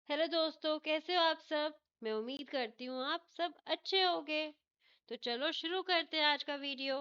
Hello दोस्तों, कैसे हो आप सब। मैं उम्मीद करती हूँ आप सब अच्छे होंगे। तो चलो शुरू करते हैं आज का वीडियो।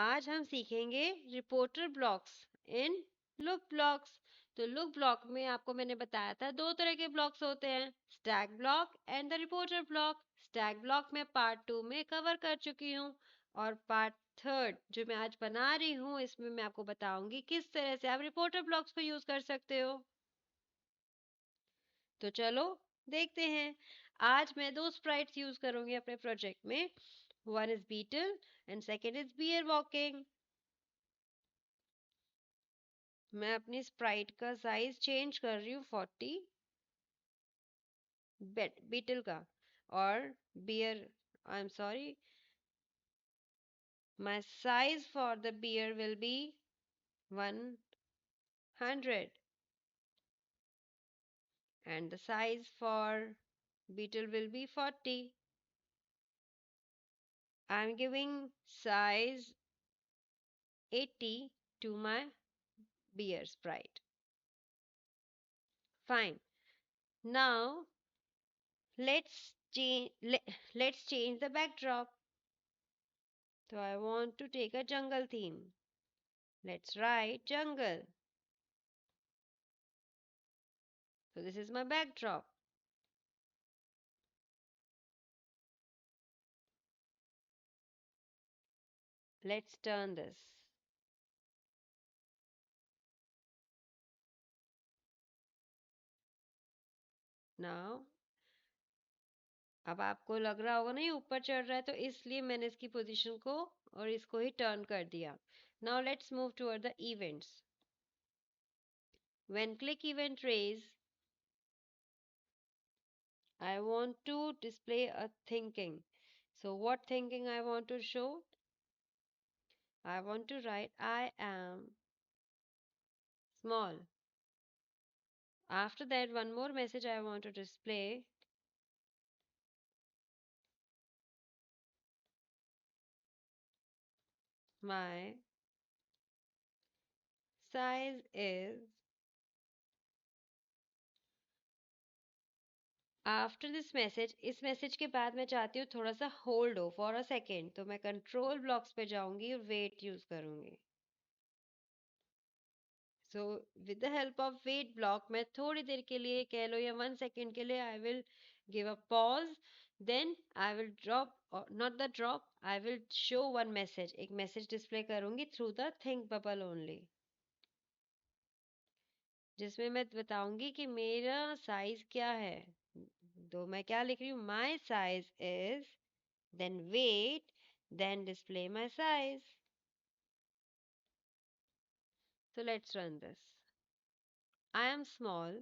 आज हम सीखेंगे रिपोर्टर ब्लॉक्स इन लुक ब्लॉक्स। तो लुक ब्लॉक में आपको मैंने बताया था दो तरह के ब्लॉक्स होते हैं, stack block and the reporter block. Stack block में पार्ट 2 में कवर कर चुकी हूँ और पार्ट थर्ड जो मैं आज बना रही हूँ इसमें मैं आपको बताऊंगी किस तरह से आप रिपोर्टर ब्लॉक्स को यूज कर सकते हो। तो चलो देखते हैं। आज मैं दो स्प्राइट्स यूज करूंगी अपने प्रोजेक्ट में। One is beetle and second is bear walking. मैं अपनी स्प्राइट का साइज चेंज कर रही हूँ 40 बीटल का। और bear, I am sorry, my size for the bear will be 100 and the size for beetle will be 40. I'm giving size 80 to my beer sprite. Fine. Now let's change the backdrop. So I want to take a jungle theme. Let's write jungle. So this is my backdrop. Let's turn this. Now अब आपको लग रहा होगा नहीं ऊपर चढ़ रहा है, तो इसलिए मैंने इसकी पोजीशन को और इसको ही टर्न कर दिया. Now let's move toward the events. When click event raise, I want to display a thinking. So what thinking I want to show? I want to write I am small. After that, one more message I want to display. My size is. After this message, इस message के बाद मैं चाहती हूँ थोड़ा सा hold हो for a second, तो मैं कंट्रोल ब्लॉक्स पे जाऊंगी और वेट यूज करूंगी. So with the help of wait block मैं थोड़ी देर के लिए कह लो या 1 सेकेंड के लिए I will give a pause. Then I will drop, not the drop, I will show one message, एक मैसेज डिस्प्ले करूंगी through the think bubble only, जिसमें मैं बताऊंगी कि मेरा साइज क्या है. तो मैं क्या लिख रही हूँ, माई size is, then wait, then display my size. So let's run this. I am small,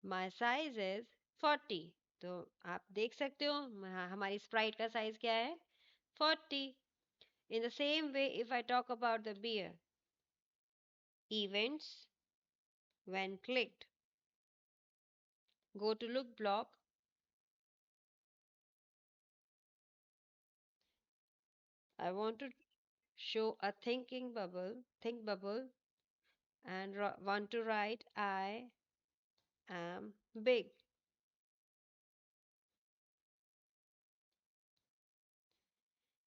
my size is 40. तो आप देख सकते हो हमारी स्प्राइट का साइज क्या है, 40. In the same way, if I talk about the beer, events when clicked, go to look block. I want to show a think bubble, and want to write I am big.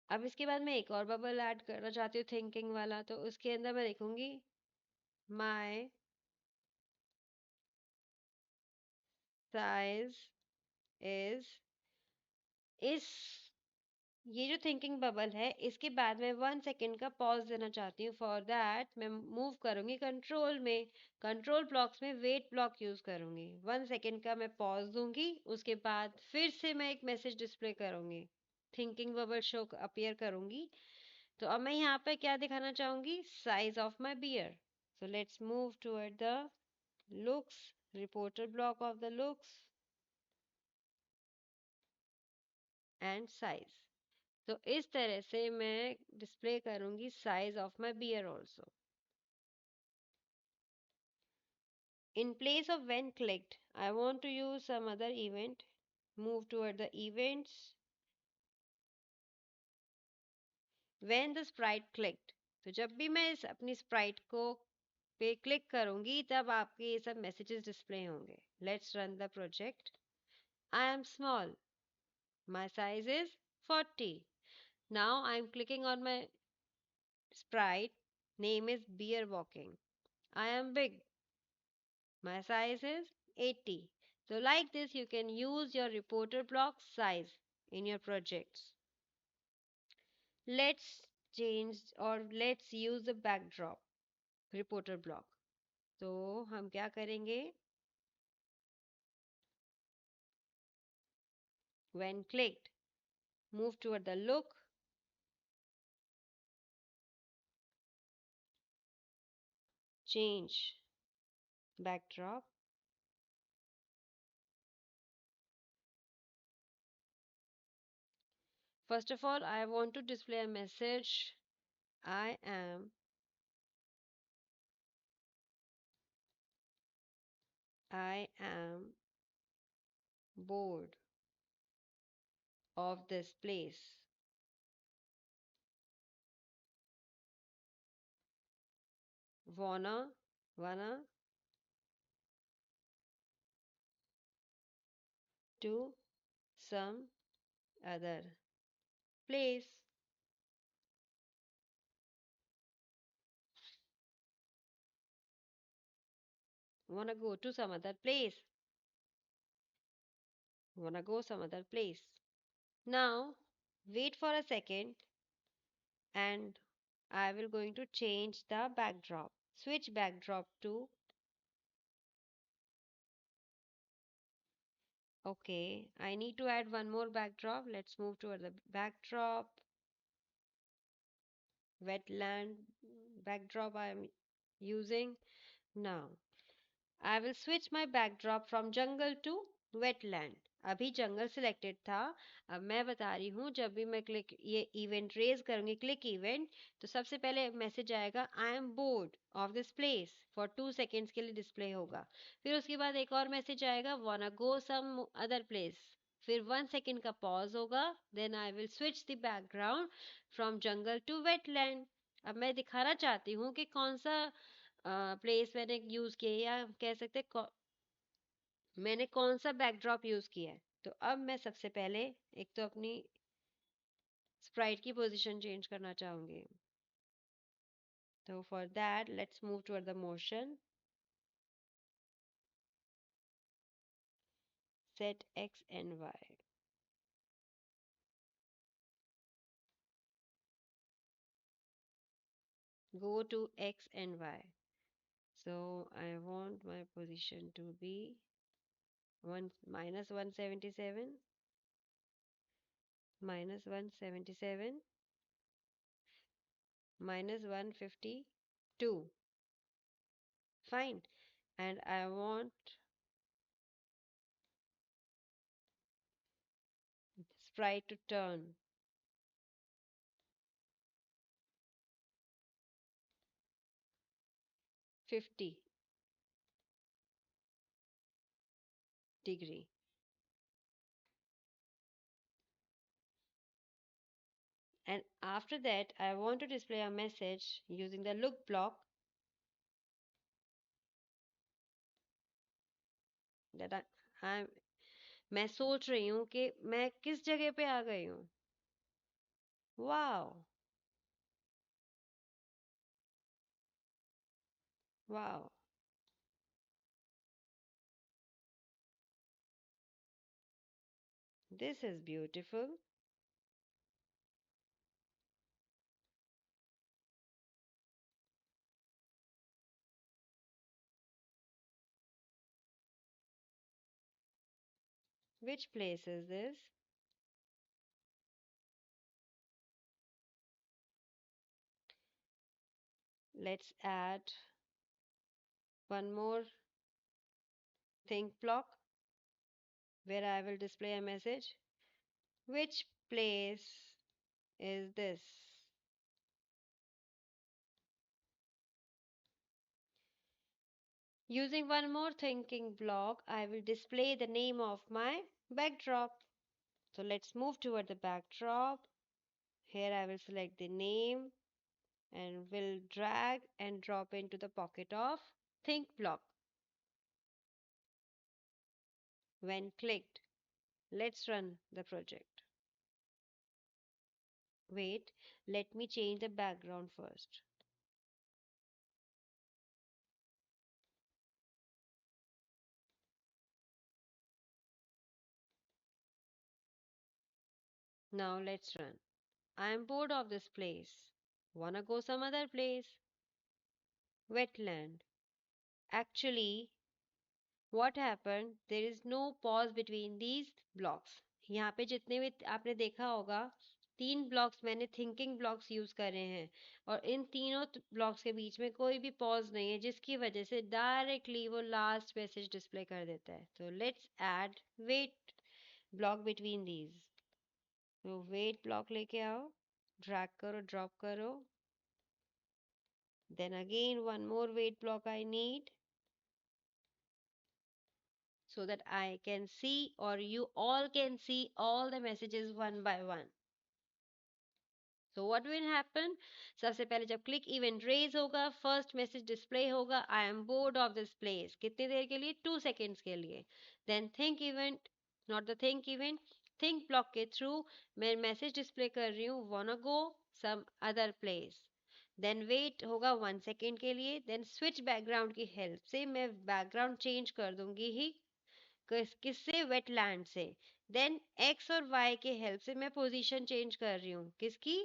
अब इसके बाद मैं एक और bubble add करना चाहती हूँ thinking वाला, तो उसके अंदर मैं लिखूंगी माय साइज इज. इस ये जो थिंकिंग बबल है इसके बाद मैं 1 सेकेंड का पॉज देना चाहती हूँ. फॉर दैट मैं मूव करूंगी कंट्रोल में, कंट्रोल ब्लॉक्स में वेट ब्लॉक यूज करूंगी. 1 सेकेंड का मैं पॉज दूंगी, उसके बाद फिर से मैं एक मैसेज डिस्प्ले करूंगी, थिंकिंग बबल शो अपीयर करूंगी. तो अब मैं यहाँ पे क्या दिखाना चाहूंगी, size of my bear. So let's move toward the looks, reporter block of the looks and size. तो इस तरह से मैं डिस्प्ले करूंगी size of my bear also. In place of when clicked, I want to use some other event. Move toward the events. When the sprite clicked, तो जब भी मैं इस अपनी sprite को पे क्लिक करूंगी तब आपके ये सब मैसेजेस डिस्प्ले होंगे. Let's run the project. I am small. My size is 40. Now I am clicking on my sprite. Name is Beer Walking. I am big. My size is 80. So like this you can use your reporter block size in your projects. Let's change or let's use the backdrop reporter block. तो हम क्या करेंगे? When clicked, move toward the look, change backdrop. First of all, I want to display a message. I am bored of this place. Wanna to some other place. Wanna go to some other place. Wanna go some other place. Now, wait for a second and I will going to change the backdrop. Switch backdrop to okay. I need to add one more backdrop. Let's move to the backdrop. Wetland backdrop I am using. Now I will switch my backdrop from jungle to wetland. अभी जंगल selected था. अब मैं बता रही हूँ जब भी मैं क्लिक ये इवेंट रेज करूंगी क्लिक इवेंट तो सबसे पहले मैसेज आएगा I am board of this place for 2 seconds के लिए डिस्प्ले होगा. फिर उसके बाद एक और मैसेज आएगा वाना गो सम अदर प्लेस. फिर 1 सेकेंड का पॉज होगा. Then I will switch the background from jungle to wetland. अब मैं दिखाना चाहती हूँ कि कौन सा प्लेस मैंने यूज किया या कह सकते मैंने कौन सा बैकड्रॉप यूज किया है. तो अब मैं सबसे पहले एक तो अपनी स्प्राइट की पोजीशन चेंज करना चाहूंगी. तो for that let's move toward the motion. Set x and y. Go to x and y. So I want my position to be 1 minus 177 minus 177 minus 152. Fine. And I want sprite to turn 50 degree. And after that I want to display a message using the look block that I'm मैं सोच रही हूँ कि मैं किस जगह पे आ गई हूँ. Wow, wow, this is beautiful. Which place is this? Let's add one more think block where I will display a message. Which place is this? Using one more thinking block, I will display the name of my backdrop. So let's move toward the backdrop. Here I will select the name and will drag and drop into the pocket of think block when clicked. Let's run the project. Wait, let me change the background first. Now let's run. I am bored of this place. Wanna go some other place? Wetland. Actually, what happened? There is no pause between these blocks. यहाँ पे जितने भी आपने देखा होगा, तीन blocks मैंने thinking blocks use करे हैं और इन तीनों ब्लॉक्स के बीच में कोई भी पॉज नहीं है जिसकी वजह से डायरेक्टली वो लास्ट मैसेज डिस्प्ले कर देता है. तो let's add wait block between these. तो वेट ब्लॉक लेके आओ, ड्रैग करो, ड्रॉप करो. Then again one more wait block I need so that I can see or you all can see all the messages one by one. So what will happen? सबसे पहले जब click event raise होगा, first message display होगा, I am bored of this place. कितनी देर के लिए? 2 seconds के लिए. Then think event, not the think event, think block के through मैं message display कर रही हूँ, wanna go some other place. Then wait होगा 1 second के लिए. Then switch background की help से मैं background change कर दूंगी ही किससे? वेटलैंड से. देन एक्स और वाई के हेल्प से मैं पोजीशन चेंज कर रही हूँ. किसकी?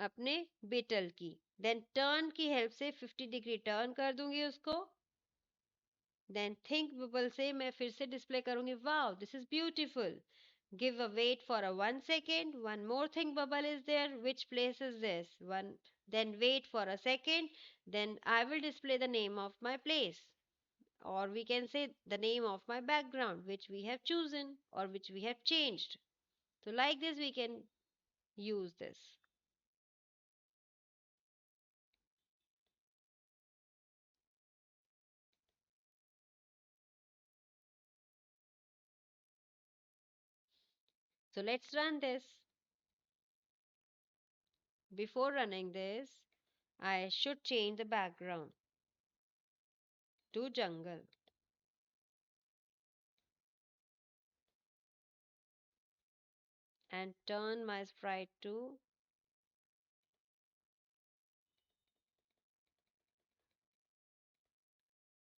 अपने बिटल की. देन टर्न की हेल्प से 50 डिग्री टर्न कर दूंगी उसको. देन थिंक बबल से मैं फिर से डिस्प्ले करूंगी, wow this is beautiful. Give a wait for a 1 second. One more thing bubble is there. Which place is this? One. Then wait for a second. Then I will display the name of my place. Or we can say the name of my background which we have chosen or which we have changed. So like this we can use this. So let's run this. Before running this, I should change the background to jungle and turn my sprite to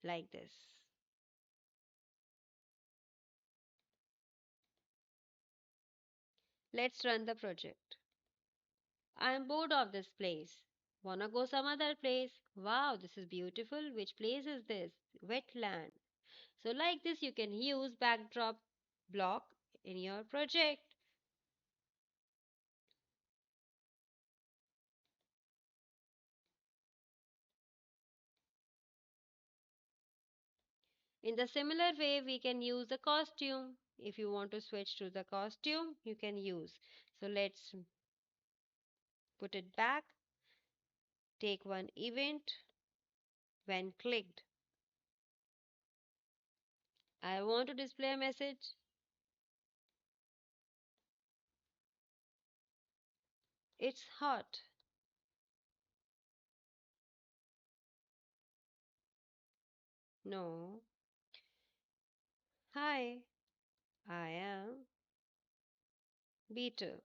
like this. Let's run the project. I am bored of this place. Wanna go some other place? Wow, this is beautiful. Which place is this? Wetland. So like this you can use backdrop block in your project. In the similar way we can use the costume. If you want to switch to the costume you can use. So let's put it back. Take one event when clicked. I want to display a message. It's hot. No. Hi, I am Beetle.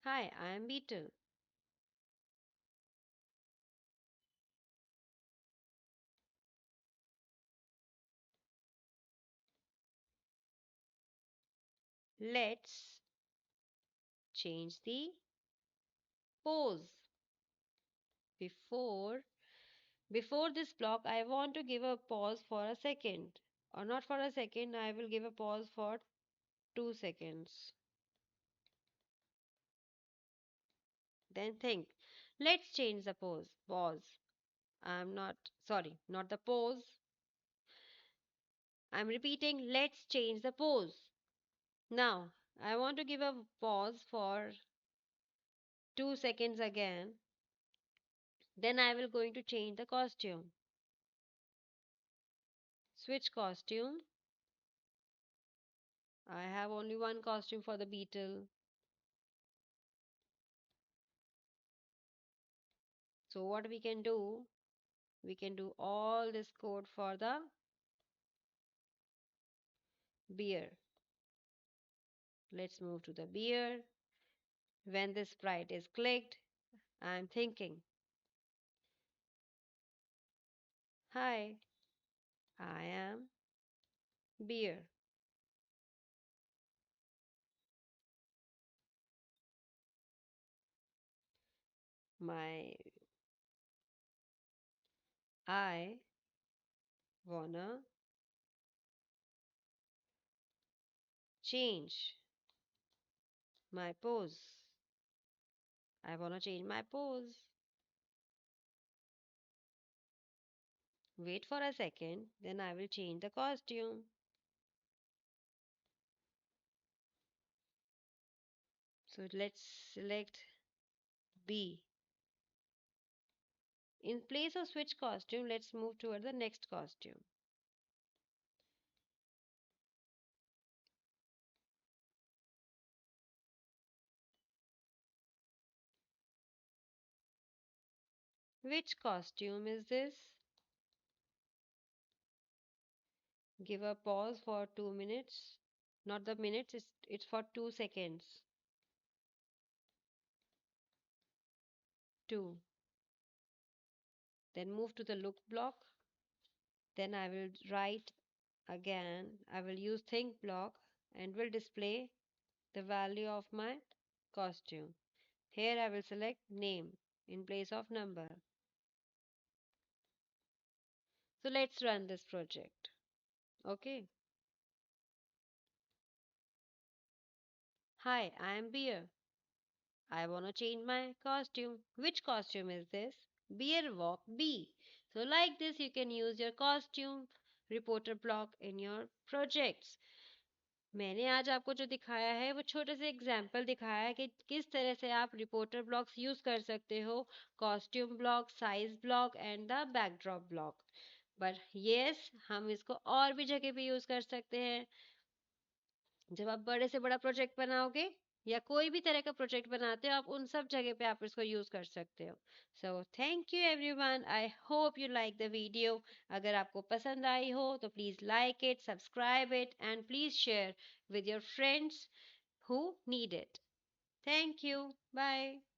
Hi, I am Beetle. Let's change the pose. Before before this block I want to give a pause for a second. Or not for a second, I will give a pause for 2 seconds. Then think. Let's change the pose. Pause. I'm not, sorry, not the pose. I'm repeating, let's change the pose. Now, I want to give a pause for 2 seconds again. Then I will going to change the costume. Switch costume. I have only one costume for the beetle. So what we can do all this code for the bear. Let's move to the bear. When this sprite is clicked, I'm thinking, hi, I am beer. My I wanna change my pose. I wanna change my pose. Wait for a second, then I will change the costume. So let's select B. In place of switch costume, let's move toward the next costume. Which costume is this? Give a pause for 2 minutes. Not the minutes, it's for 2 seconds. 2. Then move to the look block. Then I will write again. I will use think block and will display the value of my costume. Here I will select name in place of number. So let's run this project. Okay. Hi, I am Beer. I want to change my costume. Which costume is this? Beer Walk B. So like this you can use your costume reporter block in your projects. मैंने आज आपको जो दिखाया है वो छोटे से example दिखाया है कि किस तरह से आप रिपोर्टर ब्लॉक्स यूज कर सकते हो costume block size block and the backdrop block but yes हम इसको और भी जगह पे यूज कर सकते हैं जब आप बड़े से बड़ा प्रोजेक्ट बनाओगे या कोई भी तरह का प्रोजेक्ट बनाते हो आप उन सब जगह पे आप इसको यूज कर सकते हो so thank you everyone I hope you like the video अगर आपको पसंद आई हो तो please like it subscribe it and please share with your friends who need it. Thank you. Bye.